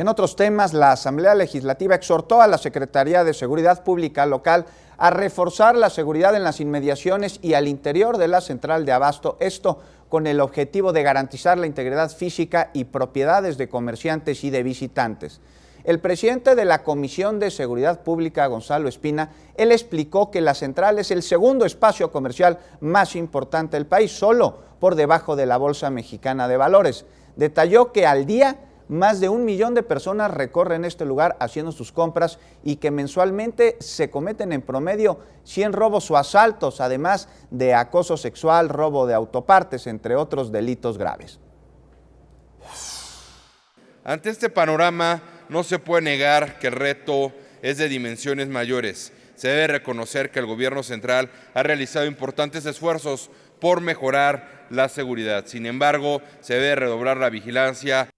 En otros temas, la Asamblea Legislativa exhortó a la Secretaría de Seguridad Pública local a reforzar la seguridad en las inmediaciones y al interior de la central de abasto, esto con el objetivo de garantizar la integridad física y propiedades de comerciantes y de visitantes. El presidente de la Comisión de Seguridad Pública, Gonzalo Espina, él explicó que la central es el segundo espacio comercial más importante del país, solo por debajo de la Bolsa Mexicana de Valores. Detalló que al día más de 1 millón de personas recorren este lugar haciendo sus compras y que mensualmente se cometen en promedio 100 robos o asaltos, además de acoso sexual, robo de autopartes, entre otros delitos graves. Ante este panorama, no se puede negar que el reto es de dimensiones mayores. Se debe reconocer que el gobierno central ha realizado importantes esfuerzos por mejorar la seguridad. Sin embargo, se debe redoblar la vigilancia